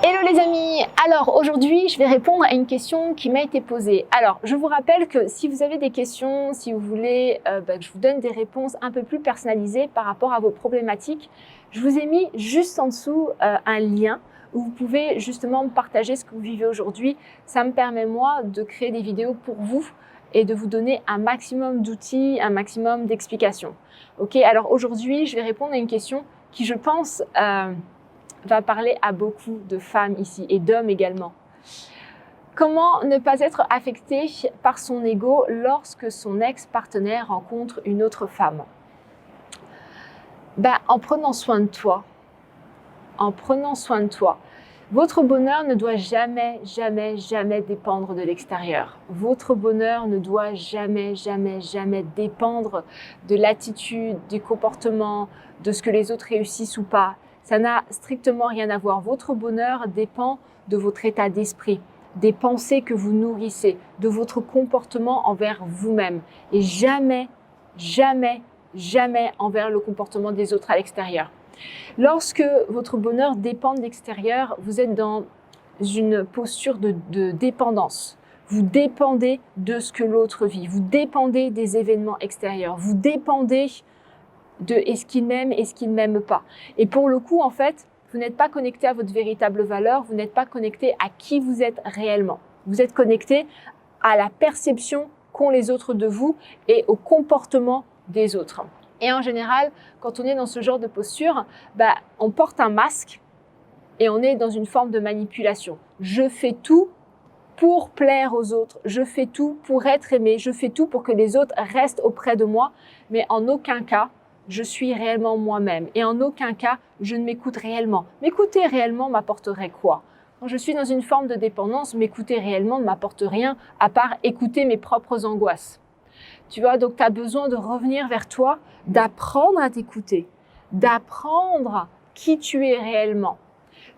Hello les amis! Alors aujourd'hui, je vais répondre à une question qui m'a été posée. Alors, je vous rappelle que si vous avez des questions, si vous voulez que je vous donne des réponses un peu plus personnalisées par rapport à vos problématiques, je vous ai mis juste en dessous un lien où vous pouvez justement partager ce que vous vivez aujourd'hui. Ça me permet moi de créer des vidéos pour vous et de vous donner un maximum d'outils, un maximum d'explications. Ok, alors aujourd'hui, je vais répondre à une question qui, je pense, va parler à beaucoup de femmes ici et d'hommes également. Comment ne pas être affecté par son ego lorsque son ex-partenaire rencontre une autre femme? En prenant soin de toi. En prenant soin de toi. Votre bonheur ne doit jamais, jamais, jamais dépendre de l'extérieur. Votre bonheur ne doit jamais, jamais, jamais dépendre de l'attitude, du comportement, de ce que les autres réussissent ou pas. Ça n'a strictement rien à voir. Votre bonheur dépend de votre état d'esprit, des pensées que vous nourrissez, de votre comportement envers vous-même et jamais, jamais, jamais envers le comportement des autres à l'extérieur. Lorsque votre bonheur dépend de l'extérieur, vous êtes dans une posture de dépendance. Vous dépendez de ce que l'autre vit, vous dépendez des événements extérieurs, vous dépendez de est-ce qu'il m'aime, est-ce qu'il ne m'aime pas. Et pour le coup, en fait, vous n'êtes pas connecté à votre véritable valeur, vous n'êtes pas connecté à qui vous êtes réellement. Vous êtes connecté à la perception qu'ont les autres de vous et au comportement des autres. Et en général, quand on est dans ce genre de posture, on porte un masque et on est dans une forme de manipulation. Je fais tout pour plaire aux autres, je fais tout pour être aimé, je fais tout pour que les autres restent auprès de moi, mais en aucun cas, je suis réellement moi-même et en aucun cas, je ne m'écoute réellement. M'écouter réellement m'apporterait quoi? Quand je suis dans une forme de dépendance, m'écouter réellement ne m'apporte rien à part écouter mes propres angoisses. Tu vois, donc tu as besoin de revenir vers toi, d'apprendre à t'écouter, d'apprendre qui tu es réellement,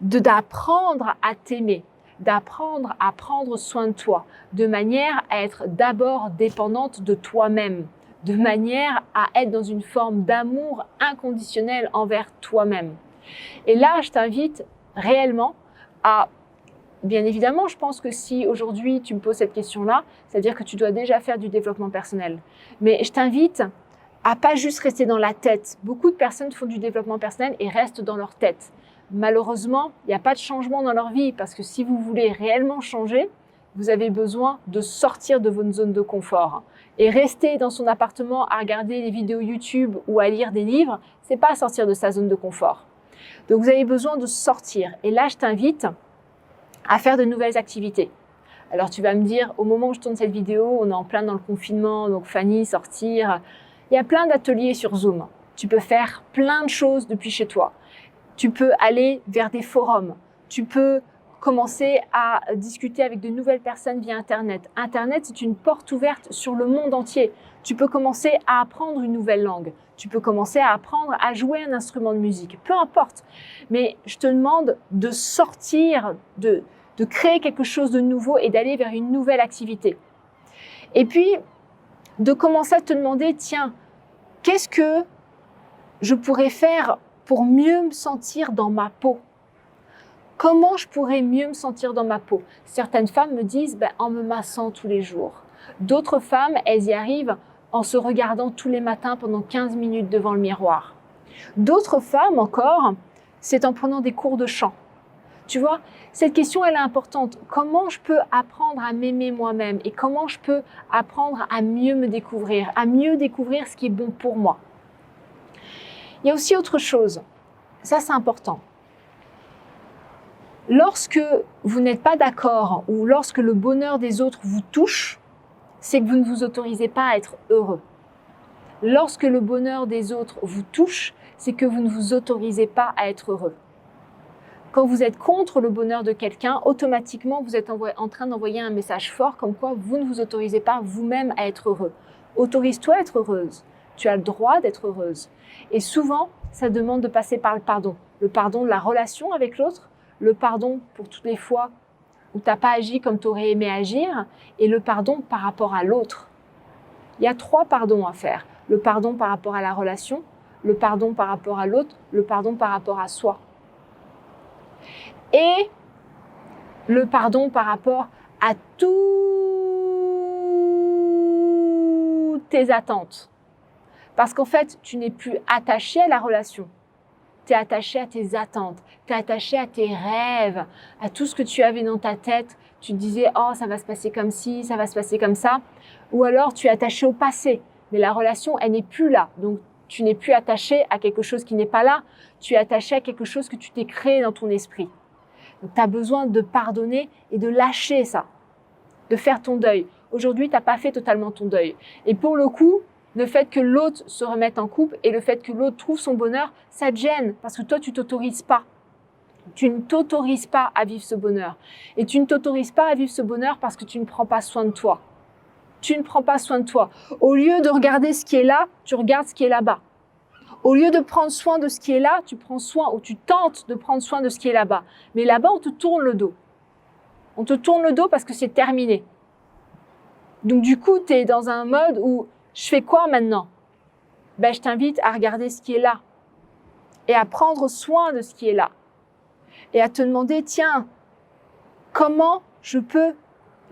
d'apprendre à t'aimer, d'apprendre à prendre soin de toi, de manière à être d'abord dépendante de toi-même, de manière à être dans une forme d'amour inconditionnel envers toi-même. Et là, je t'invite réellement à... Bien évidemment, je pense que si aujourd'hui tu me poses cette question-là, c'est-à-dire que tu dois déjà faire du développement personnel. Mais je t'invite à pas juste rester dans la tête. Beaucoup de personnes font du développement personnel et restent dans leur tête. Malheureusement, il n'y a pas de changement dans leur vie parce que si vous voulez réellement changer, vous avez besoin de sortir de votre zone de confort. Et rester dans son appartement à regarder des vidéos YouTube ou à lire des livres, c'est pas sortir de sa zone de confort. Donc vous avez besoin de sortir. Et là, je t'invite à faire de nouvelles activités. Alors tu vas me dire, au moment où je tourne cette vidéo, on est en plein dans le confinement, donc Fanny, sortir. Il y a plein d'ateliers sur Zoom. Tu peux faire plein de choses depuis chez toi. Tu peux aller vers des forums. Tu peux commencer à discuter avec de nouvelles personnes via Internet. Internet, c'est une porte ouverte sur le monde entier. Tu peux commencer à apprendre une nouvelle langue. Tu peux commencer à apprendre à jouer un instrument de musique. Peu importe. Mais je te demande de sortir, de créer quelque chose de nouveau et d'aller vers une nouvelle activité. Et puis, de commencer à te demander, tiens, qu'est-ce que je pourrais faire pour mieux me sentir dans ma peau? Comment je pourrais mieux me sentir dans ma peau? Certaines femmes me disent, en me massant tous les jours. D'autres femmes, elles y arrivent en se regardant tous les matins pendant 15 minutes devant le miroir. D'autres femmes encore, c'est en prenant des cours de chant. Tu vois, cette question, elle est importante. Comment je peux apprendre à m'aimer moi-même et comment je peux apprendre à mieux me découvrir, à mieux découvrir ce qui est bon pour moi? Il y a aussi autre chose. Ça, c'est important. Lorsque vous n'êtes pas d'accord ou lorsque le bonheur des autres vous touche, c'est que vous ne vous autorisez pas à être heureux. Lorsque le bonheur des autres vous touche, c'est que vous ne vous autorisez pas à être heureux. Quand vous êtes contre le bonheur de quelqu'un, automatiquement, vous êtes en train d'envoyer un message fort comme quoi vous ne vous autorisez pas vous-même à être heureux. Autorise-toi à être heureuse. Tu as le droit d'être heureuse. Et souvent, ça demande de passer par le pardon. Le pardon de la relation avec l'autre, le pardon pour toutes les fois où tu n'as pas agi comme tu aurais aimé agir, et le pardon par rapport à l'autre. Il y a 3 pardons à faire. Le pardon par rapport à la relation, le pardon par rapport à l'autre, le pardon par rapport à soi. Et le pardon par rapport à toutes tes attentes. Parce qu'en fait, tu n'es plus attaché à la relation. Tu es attaché à tes attentes, tu es attaché à tes rêves, à tout ce que tu avais dans ta tête. Tu te disais, oh, ça va se passer comme ci, ça va se passer comme ça. Ou alors, tu es attaché au passé, mais la relation, elle n'est plus là. Donc, tu n'es plus attaché à quelque chose qui n'est pas là. Tu es attaché à quelque chose que tu t'es créé dans ton esprit. Donc, tu as besoin de pardonner et de lâcher ça, de faire ton deuil. Aujourd'hui, tu n'as pas fait totalement ton deuil. Et pour le coup, le fait que l'autre se remette en couple et le fait que l'autre trouve son bonheur, ça te gêne parce que toi, tu t'autorises pas. Tu ne t'autorises pas à vivre ce bonheur. Et tu ne t'autorises pas à vivre ce bonheur parce que tu ne prends pas soin de toi. Tu ne prends pas soin de toi. Au lieu de regarder ce qui est là, tu regardes ce qui est là-bas. Au lieu de prendre soin de ce qui est là, tu prends soin ou tu tentes de prendre soin de ce qui est là-bas. Mais là-bas, on te tourne le dos. On te tourne le dos parce que c'est terminé. Donc du coup, tu es dans un mode où je fais quoi maintenant? Ben, je t'invite à regarder ce qui est là et à prendre soin de ce qui est là et à te demander, tiens, comment je peux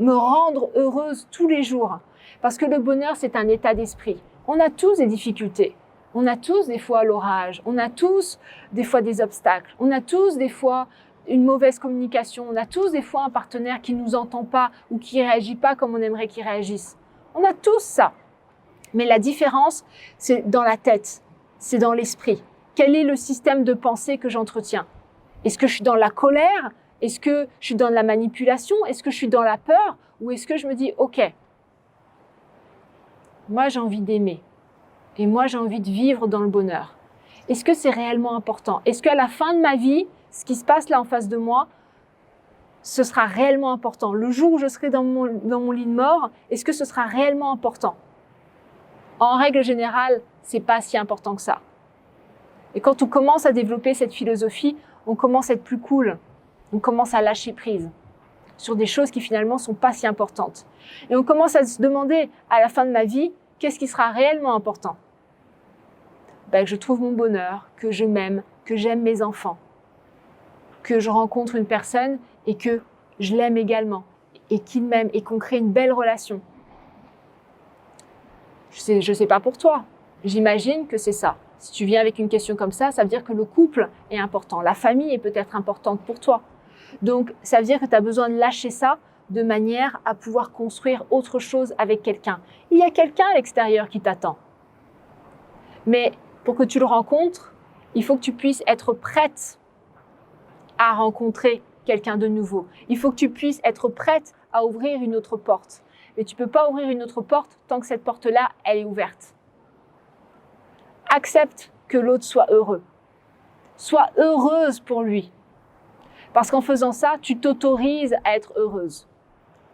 me rendre heureuse tous les jours? Parce que le bonheur, c'est un état d'esprit. On a tous des difficultés. On a tous des fois l'orage. On a tous des fois des obstacles. On a tous des fois une mauvaise communication. On a tous des fois un partenaire qui ne nous entend pas ou qui ne réagit pas comme on aimerait qu'il réagisse. On a tous ça. Mais la différence, c'est dans la tête, c'est dans l'esprit. Quel est le système de pensée que j'entretiens? Est-ce que je suis dans la colère? Est-ce que je suis dans la manipulation? Est-ce que je suis dans la peur? Ou est-ce que je me dis, ok, moi j'ai envie d'aimer et moi j'ai envie de vivre dans le bonheur. Est-ce que c'est réellement important? Est-ce qu'à la fin de ma vie, ce qui se passe là en face de moi, ce sera réellement important? Le jour où je serai dans mon lit de mort, est-ce que ce sera réellement important? En règle générale, c'est pas si important que ça. Et quand on commence à développer cette philosophie, on commence à être plus cool. On commence à lâcher prise sur des choses qui finalement sont pas si importantes. Et on commence à se demander à la fin de ma vie, qu'est-ce qui sera réellement important? Ben, que je trouve mon bonheur, que je m'aime, que j'aime mes enfants, que je rencontre une personne et que je l'aime également, et qu'il m'aime et qu'on crée une belle relation. Je sais pas pour toi, j'imagine que c'est ça. Si tu viens avec une question comme ça veut dire que le couple est important, la famille est peut-être importante pour toi. Donc, ça veut dire que tu as besoin de lâcher ça de manière à pouvoir construire autre chose avec quelqu'un. Il y a quelqu'un à l'extérieur qui t'attend. Mais pour que tu le rencontres, il faut que tu puisses être prête à rencontrer quelqu'un de nouveau. Il faut que tu puisses être prête à ouvrir une autre porte. Mais tu ne peux pas ouvrir une autre porte tant que cette porte-là, elle est ouverte. Accepte que l'autre soit heureux. Sois heureuse pour lui. Parce qu'en faisant ça, tu t'autorises à être heureuse.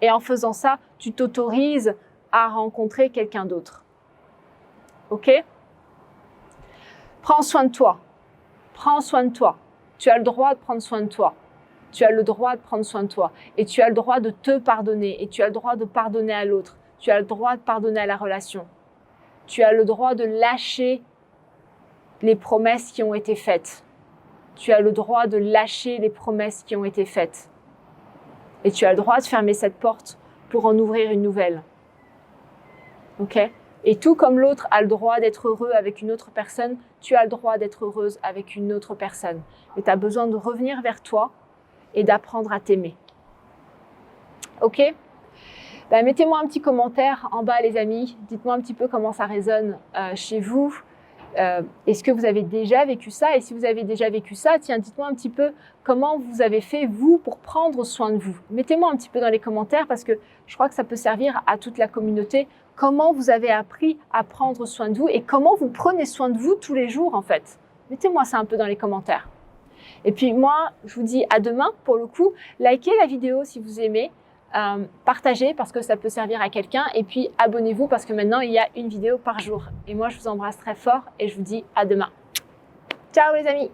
Et en faisant ça, tu t'autorises à rencontrer quelqu'un d'autre. Ok? Prends soin de toi. Prends soin de toi. Tu as le droit de prendre soin de toi. Tu as le droit de prendre soin de toi. Et tu as le droit de te pardonner. Et tu as le droit de pardonner à l'autre. Tu as le droit de pardonner à la relation. Tu as le droit de lâcher les promesses qui ont été faites. Tu as le droit de lâcher les promesses qui ont été faites. Et tu as le droit de fermer cette porte pour en ouvrir une nouvelle. Ok? Et tout comme l'autre a le droit d'être heureux avec une autre personne, tu as le droit d'être heureuse avec une autre personne. Mais tu as besoin de revenir vers toi et d'apprendre à t'aimer. Ok? Ben, mettez-moi un petit commentaire en bas, les amis. Dites-moi un petit peu comment ça résonne chez vous. Est-ce que vous avez déjà vécu ça? Et si vous avez déjà vécu ça, tiens, dites-moi un petit peu comment vous avez fait, vous, pour prendre soin de vous. Mettez-moi un petit peu dans les commentaires parce que je crois que ça peut servir à toute la communauté. Comment vous avez appris à prendre soin de vous et comment vous prenez soin de vous tous les jours, en fait. Mettez-moi ça un peu dans les commentaires. Et puis moi, je vous dis à demain, pour le coup. Likez la vidéo si vous aimez. Partagez parce que ça peut servir à quelqu'un. Et puis abonnez-vous parce que maintenant, il y a une vidéo par jour. Et moi, je vous embrasse très fort et je vous dis à demain. Ciao les amis!